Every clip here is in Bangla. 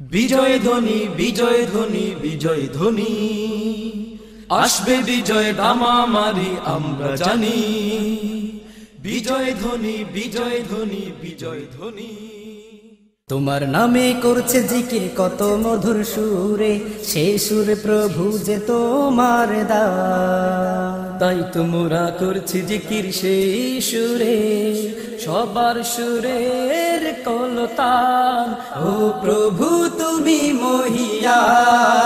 বিজয় ধ্বনি বিজয় ধ্বনি বিজয় ধ্বনি আসবে বিজয় দামামারি আমরা জানি বিজয় ধ্বনি বিজয় ধ্বনি বিজয় ধ্বনি তোমার নামে করছে জিকির কত মধুর সুরে সে সুরে প্রভু যে তোমার দান তাই তোমরা করছি জিকির সেই সুরে সবার সুরের কলতান ও প্রভু তুমি মহিয়ান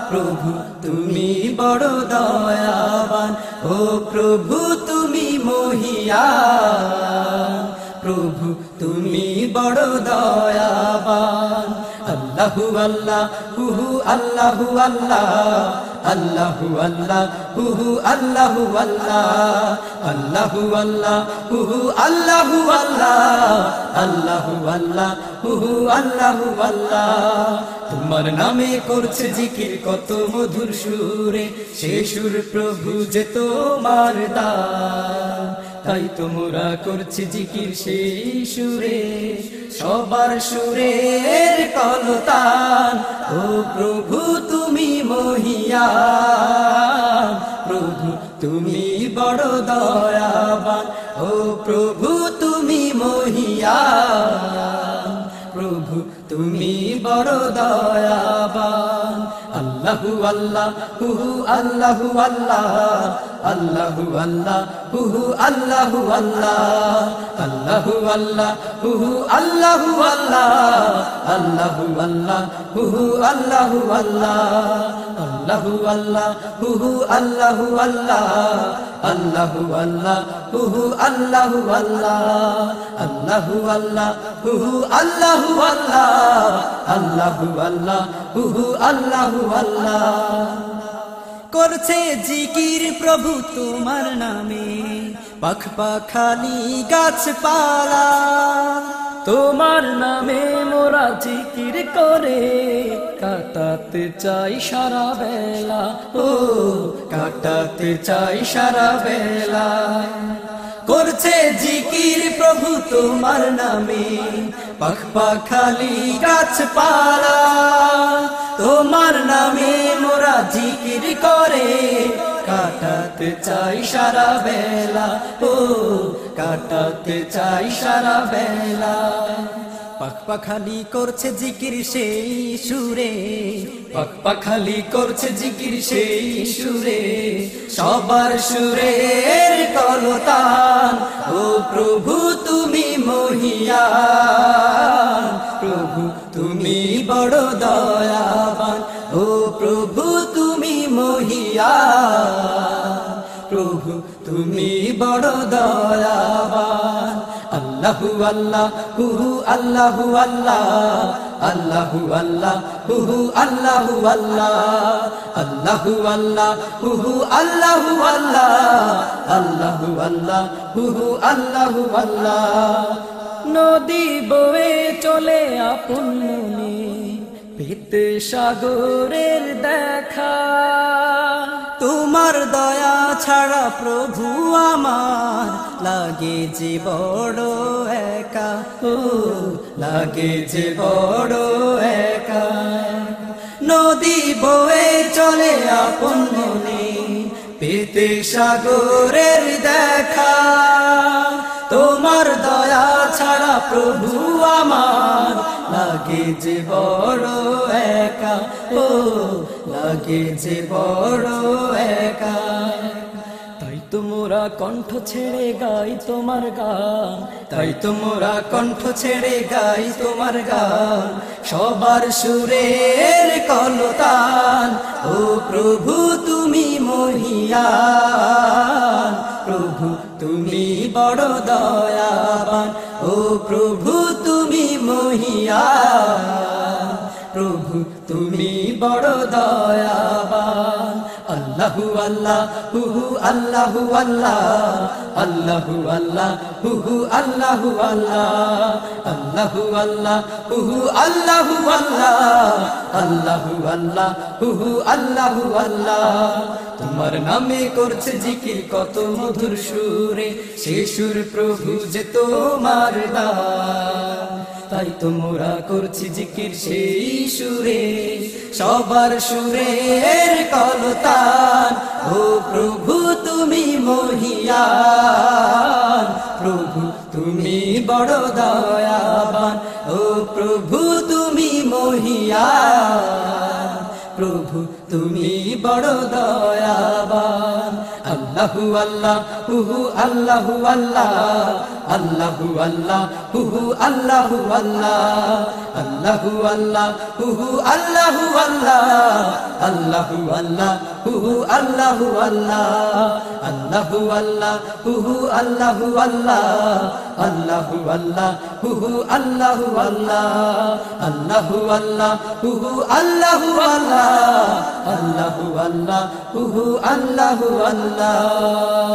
প্রভু তুমি বড় দয়াবান ও প্রভু তুমি মহিয়ান প্রভু তুমি বড় দয়াবান আল্লাহু আল্লাহ হুহু আল্লাহু আল্লাহ আল্লাহু আল্লাহ হুহু আল্লাহু আল্লাহ আল্লাহু আল্লাহ হুহু আল্লাহু আল্লাহ আল্লাহু আল্লাহ হুহু আল্লাহু আল্লাহ তোমার নামে করছে জিকির কত মধুর সুরে সে সুর প্রভু যে তোমার দান তাই তোমরা করছি জিকির সেই সুরে সবার সুরের কলতান ও প্রভু তুমি মহিয়ান প্রভু তুমি বড় দয়াবান ও প্রভু তুমি মহিয়ান প্রভু তুমি বড় দয়াবান আল্লাহু আল্লাহ হুহু আল্লাহু আল্লাহ আল্লাহু আল্লাহ হুহু আল্লাহু আল্লাহ আল্লাহু আল্লাহ হুহু আল্লাহু আল্লাহ আল্লাহু আল্লাহ হুহু আল্লাহু আল্লাহ আল্লাহু আল্লাহ হুহু আল্লাহু আল্লাহ আল্লাহু আল্লাহ হুহু আল্লাহু আল্লাহ আল্লাহু আল্লাহ হুহু আল্লাহু আল্লাহ আল্লাহু আল্লাহ হুহু আল্লাহু আল্লাহ করছে জিকির প্রভু তোমার নামে পাখ পাখালি গাছপালা তোমার নামে মোরা জিকির করে কাটাতে চাই সারা বেলা ও কাটাতে চাই সারা বেলা করছে জিকির প্রভু তোমার নামে পাখ পাখালি গাছপালা তোমার নামে মোরা জিকির করে কাটাতে চাই সারা বেলা ও কাটাতে চাই সারা বেলা পাখ পাখালি করছে জিকির সেই সুরে পাখ পাখালি করছে জিকির সেই সুরে সবার সুরের কলতান ও প্রভু তুমি মহিয়ান প্রভু তুমি বড় দয়াবান ও প্রভু তুমি মহিয়ান প্রভু তুমি বড় দয়াবান আল্লাহু আল্লাহ হুহু আল্লাহু আল্লাহ আল্লাহু আল্লাহ হুহু আল্লাহু আল্লাহ আল্লাহু আল্লাহ হুহু আল্লাহু আল্লাহ আল্লাহু আল্লাহ হুহু আল্লাহু আল্লাহ নদী বয়ে চলে আপন মনে পেতে সাগরের দেখা তোমার দয়া ছাড়া প্রভু আমার লাগে যে বড় একা ও লাগে যে বড় একা নদী বয়ে চলে আপন মনে পেতে সাগরের দেখা তোমার দয়া ছাড়া প্রভু আমার লাগে যে বড় একা ও লাগে যে বড় একা তাই তোমরা কণ্ঠ ছেড়ে গাই তোমার গান তাই তোমরা কণ্ঠ ছেড়ে গাই তোমার গান সবার সুরের কলতান ও প্রভু তুমি মহিয়ান প্রভু তুমি বড় দয়াবান ও প্রভু তুমি মহিয়ান প্রভু তুমি বড় দয়াবান আল্লাহু আল্লাহ হুহু আল্লাহু আল্লাহ আল্লাহু আল্লাহ হুহু আল্লাহু আল্লাহ আল্লাহু আল্লাহ হুহু আল্লাহু আল্লাহ আল্লাহু আল্লাহ হুহু আল্লাহু আল্লাহ তোমার নামে করছে জিকির কত মধুর সুরে সে সুর প্রভু যে তোমার দান তাই তোমরা করছি জিকির সেই সুরে, সবার সুরের কলতান। ও প্রভু তুমি মহিয়ান, প্রভু তুমি বড় দয়াবান। ও প্রভু তুমি মহিয়ান, প্রভু তুমি বড় দয়াবান। আল্লাহু আল্লাহ হুহু আল্লাহু আল্লাহ, আল্লাহু আল্লাহ হুহু আল্লাহু আল্লাহ, আল্লাহু আল্লাহ হুহু আল্লাহু আল্লাহ, আল্লাহু আল্লাহ হুহু আল্লাহু আল্লাহ, আল্লাহু আল্লাহ হুহু আল্লাহু আল্লাহ, আল্লাহু আল্লাহ হুহু আল্লাহু আল্লাহ, আল্লাহু আল্লাহ হুহু আল্লাহু আল্লাহ, আল্লাহু আল্লাহ হুহু আল্লাহু আল্লাহ।